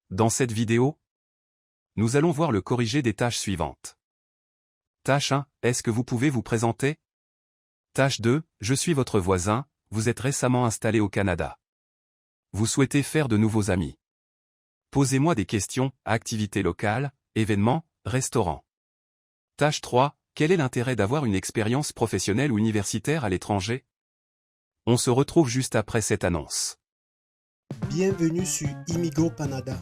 Dans cette vidéo, nous allons voir le corrigé des tâches suivantes. Tâche 1, est-ce que vous pouvez vous présenter? Tâche 2, je suis votre voisin, vous êtes récemment installé au Canada. Vous souhaitez faire de nouveaux amis. Posez-moi des questions, activités locales, événements, restaurants. Tâche 3, quel est l'intérêt d'avoir une expérience professionnelle ou universitaire à l'étranger? On se retrouve juste après cette annonce. Bienvenue sur Immigro Canada,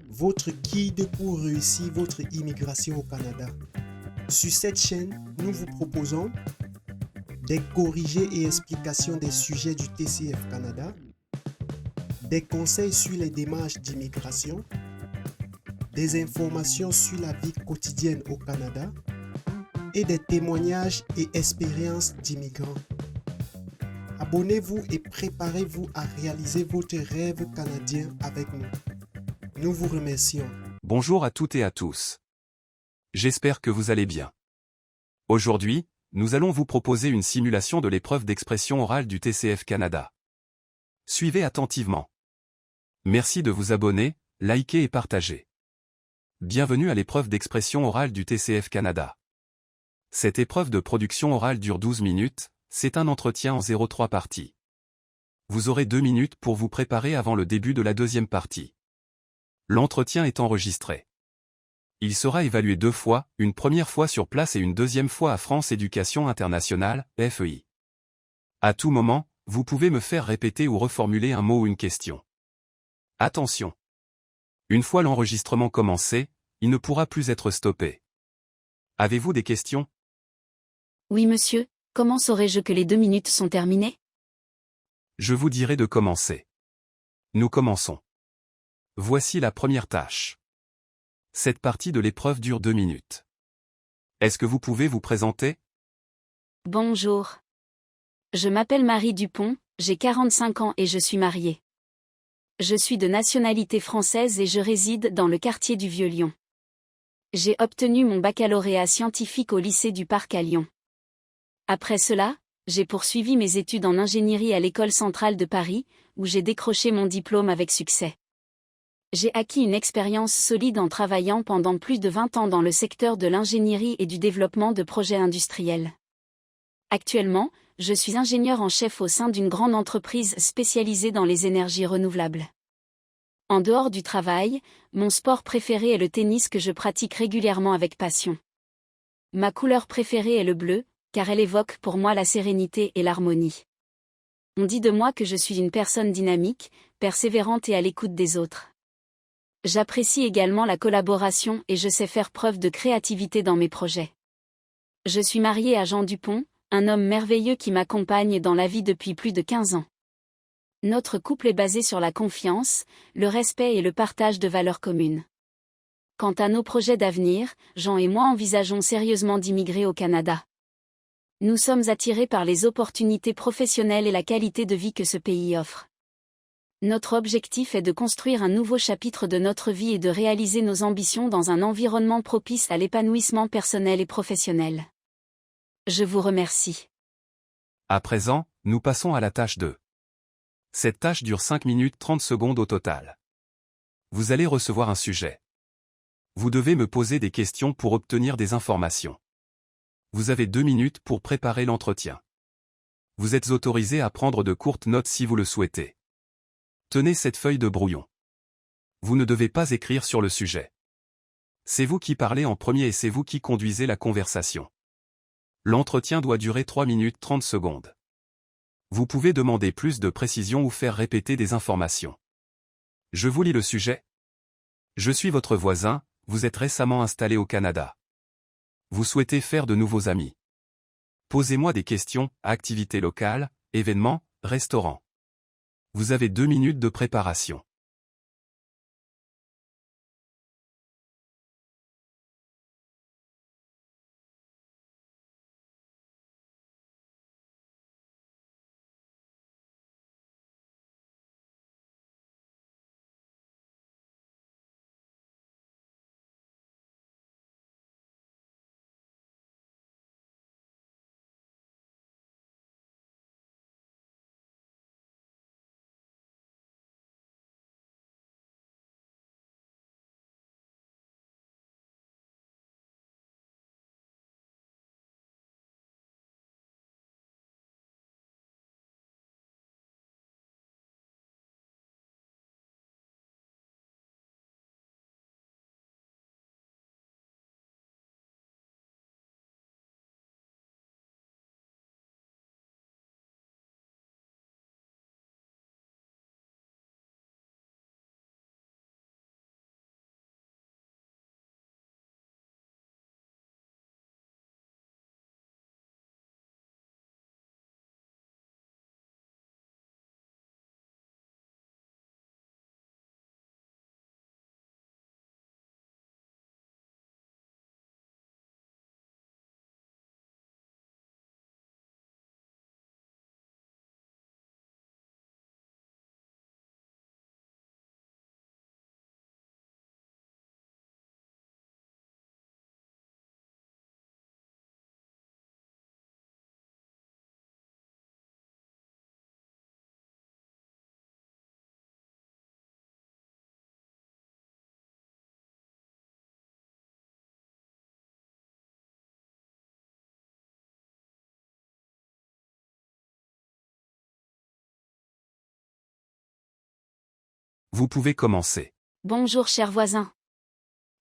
votre guide pour réussir votre immigration au Canada. Sur cette chaîne, nous vous proposons des corrigés et explications des sujets du TCF Canada, des conseils sur les démarches d'immigration, des informations sur la vie quotidienne au Canada et des témoignages et expériences d'immigrants. Abonnez-vous et préparez-vous à réaliser votre rêve canadien avec nous. Nous vous remercions. Bonjour à toutes et à tous. J'espère que vous allez bien. Aujourd'hui, nous allons vous proposer une simulation de l'épreuve d'expression orale du TCF Canada. Suivez attentivement. Merci de vous abonner, liker et partager. Bienvenue à l'épreuve d'expression orale du TCF Canada. Cette épreuve de production orale dure 12 minutes, c'est un entretien en 0,3 parties. Vous aurez 2 minutes pour vous préparer avant le début de la deuxième partie. L'entretien est enregistré. Il sera évalué 2 fois, une première fois sur place et une deuxième fois à France Éducation Internationale, FEI. À tout moment, vous pouvez me faire répéter ou reformuler un mot ou une question. Attention! Une fois l'enregistrement commencé, il ne pourra plus être stoppé. Avez-vous des questions? Oui monsieur, comment saurais-je que les 2 minutes sont terminées? Je vous dirai de commencer. Nous commençons. Voici la première tâche. Cette partie de l'épreuve dure 2 minutes. Est-ce que vous pouvez vous présenter? Bonjour. Je m'appelle Marie Dupont, j'ai 45 ans et je suis mariée. Je suis de nationalité française et je réside dans le quartier du Vieux-Lyon. J'ai obtenu mon baccalauréat scientifique au lycée du Parc à Lyon. Après cela, j'ai poursuivi mes études en ingénierie à l'École centrale de Paris, où j'ai décroché mon diplôme avec succès. J'ai acquis une expérience solide en travaillant pendant plus de 20 ans dans le secteur de l'ingénierie et du développement de projets industriels. Actuellement, je suis ingénieur en chef au sein d'une grande entreprise spécialisée dans les énergies renouvelables. En dehors du travail, mon sport préféré est le tennis que je pratique régulièrement avec passion. Ma couleur préférée est le bleu, car elle évoque pour moi la sérénité et l'harmonie. On dit de moi que je suis une personne dynamique, persévérante et à l'écoute des autres. J'apprécie également la collaboration et je sais faire preuve de créativité dans mes projets. Je suis mariée à Jean Dupont, un homme merveilleux qui m'accompagne dans la vie depuis plus de 15 ans. Notre couple est basé sur la confiance, le respect et le partage de valeurs communes. Quant à nos projets d'avenir, Jean et moi envisageons sérieusement d'immigrer au Canada. Nous sommes attirés par les opportunités professionnelles et la qualité de vie que ce pays offre. Notre objectif est de construire un nouveau chapitre de notre vie et de réaliser nos ambitions dans un environnement propice à l'épanouissement personnel et professionnel. Je vous remercie. À présent, nous passons à la tâche 2. Cette tâche dure 5 minutes 30 secondes au total. Vous allez recevoir un sujet. Vous devez me poser des questions pour obtenir des informations. Vous avez 2 minutes pour préparer l'entretien. Vous êtes autorisé à prendre de courtes notes si vous le souhaitez. Tenez cette feuille de brouillon. Vous ne devez pas écrire sur le sujet. C'est vous qui parlez en premier et c'est vous qui conduisez la conversation. L'entretien doit durer 3 minutes 30 secondes. Vous pouvez demander plus de précision ou faire répéter des informations. Je vous lis le sujet. Je suis votre voisin, vous êtes récemment installé au Canada. Vous souhaitez faire de nouveaux amis. Posez-moi des questions, activités locales, événements, restaurants. Vous avez 2 minutes de préparation. Vous pouvez commencer. Bonjour cher voisin.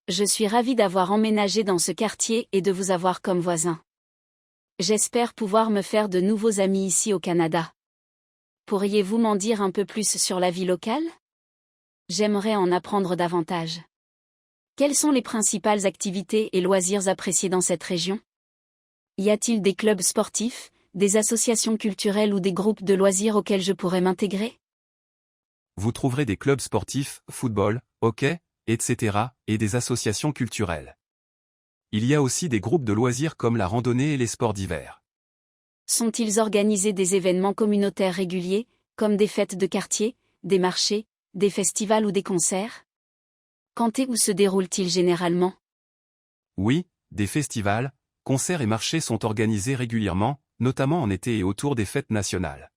Je suis ravi d'avoir emménagé dans ce quartier et de vous avoir comme voisin. J'espère pouvoir me faire de nouveaux amis ici au Canada. Pourriez-vous m'en dire un peu plus sur la vie locale? J'aimerais en apprendre davantage. Quelles sont les principales activités et loisirs appréciés dans cette région? Y a-t-il des clubs sportifs, des associations culturelles ou des groupes de loisirs auxquels je pourrais m'intégrer? Vous trouverez des clubs sportifs, football, hockey, etc., et des associations culturelles. Il y a aussi des groupes de loisirs comme la randonnée et les sports d'hiver. Sont-ils organisés des événements communautaires réguliers, comme des fêtes de quartier, des marchés, des festivals ou des concerts? Quand et où se déroulent-ils généralement? Oui, des festivals, concerts et marchés sont organisés régulièrement, notamment en été et autour des fêtes nationales.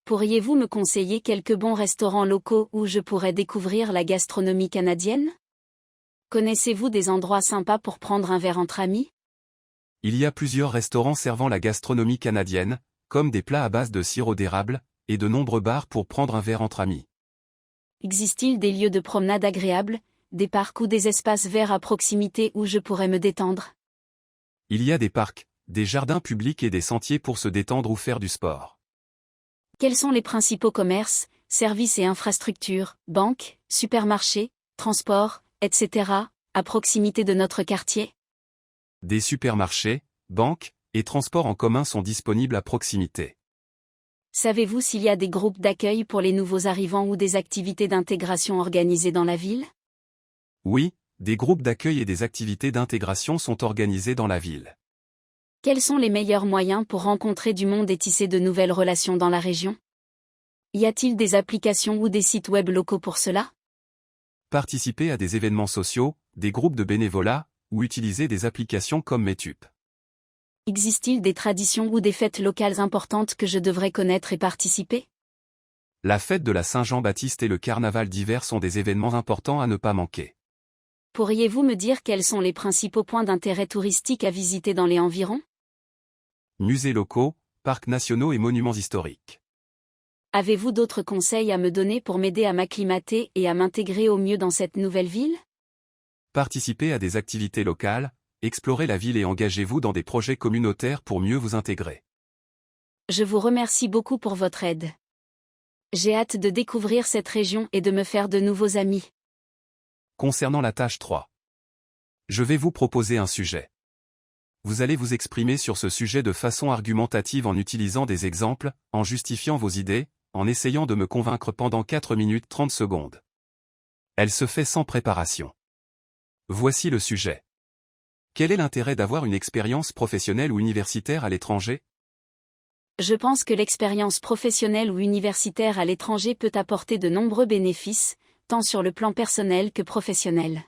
Pourriez-vous me conseiller quelques bons restaurants locaux où je pourrais découvrir la gastronomie canadienne? Connaissez-vous des endroits sympas pour prendre un verre entre amis? Il y a plusieurs restaurants servant la gastronomie canadienne, comme des plats à base de sirop d'érable, et de nombreux bars pour prendre un verre entre amis. Existe-t-il des lieux de promenade agréables, des parcs ou des espaces verts à proximité où je pourrais me détendre? Il y a des parcs, des jardins publics et des sentiers pour se détendre ou faire du sport. Quels sont les principaux commerces, services et infrastructures, banques, supermarchés, transports, etc., à proximité de notre quartier? Des supermarchés, banques et transports en commun sont disponibles à proximité. Savez-vous s'il y a des groupes d'accueil pour les nouveaux arrivants ou des activités d'intégration organisées dans la ville? Oui, des groupes d'accueil et des activités d'intégration sont organisés dans la ville. Quels sont les meilleurs moyens pour rencontrer du monde et tisser de nouvelles relations dans la région? Y a-t-il des applications ou des sites web locaux pour cela? Participer à des événements sociaux, des groupes de bénévolat, ou utiliser des applications comme Meetup. Existe-t-il des traditions ou des fêtes locales importantes que je devrais connaître et participer? La fête de la Saint-Jean-Baptiste et le carnaval d'hiver sont des événements importants à ne pas manquer. Pourriez-vous me dire quels sont les principaux points d'intérêt touristique à visiter dans les environs? Musées locaux, parcs nationaux et monuments historiques. Avez-vous d'autres conseils à me donner pour m'aider à m'acclimater et à m'intégrer au mieux dans cette nouvelle ville? Participez à des activités locales, explorez la ville et engagez-vous dans des projets communautaires pour mieux vous intégrer. Je vous remercie beaucoup pour votre aide. J'ai hâte de découvrir cette région et de me faire de nouveaux amis. Concernant la tâche 3. Je vais vous proposer un sujet. Vous allez vous exprimer sur ce sujet de façon argumentative en utilisant des exemples, en justifiant vos idées, en essayant de me convaincre pendant 4 minutes 30 secondes. Elle se fait sans préparation. Voici le sujet. Quel est l'intérêt d'avoir une expérience professionnelle ou universitaire à l'étranger? Je pense que l'expérience professionnelle ou universitaire à l'étranger peut apporter de nombreux bénéfices, tant sur le plan personnel que professionnel.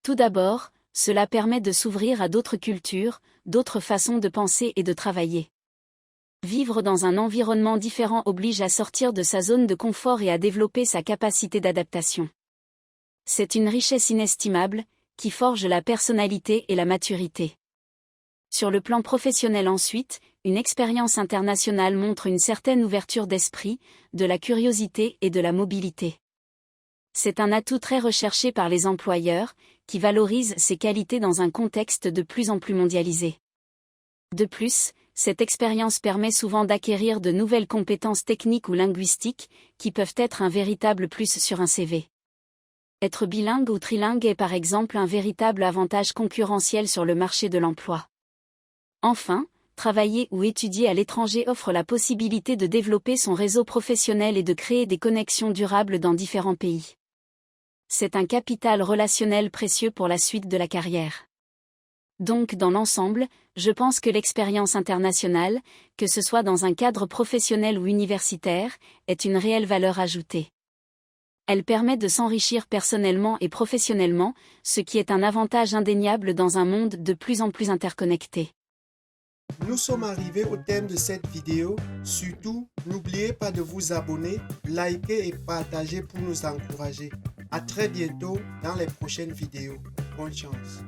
Tout d'abord, cela permet de s'ouvrir à d'autres cultures, d'autres façons de penser et de travailler. Vivre dans un environnement différent oblige à sortir de sa zone de confort et à développer sa capacité d'adaptation. C'est une richesse inestimable, qui forge la personnalité et la maturité. Sur le plan professionnel ensuite, une expérience internationale montre une certaine ouverture d'esprit, de la curiosité et de la mobilité. C'est un atout très recherché par les employeurs, qui valorisent ces qualités dans un contexte de plus en plus mondialisé. De plus, cette expérience permet souvent d'acquérir de nouvelles compétences techniques ou linguistiques, qui peuvent être un véritable plus sur un CV. Être bilingue ou trilingue est par exemple un véritable avantage concurrentiel sur le marché de l'emploi. Enfin, travailler ou étudier à l'étranger offre la possibilité de développer son réseau professionnel et de créer des connexions durables dans différents pays. C'est un capital relationnel précieux pour la suite de la carrière. Donc dans l'ensemble, je pense que l'expérience internationale, que ce soit dans un cadre professionnel ou universitaire, est une réelle valeur ajoutée. Elle permet de s'enrichir personnellement et professionnellement, ce qui est un avantage indéniable dans un monde de plus en plus interconnecté. Nous sommes arrivés au terme de cette vidéo. Surtout, n'oubliez pas de vous abonner, liker et partager pour nous encourager. À très bientôt dans les prochaines vidéos. Bonne chance.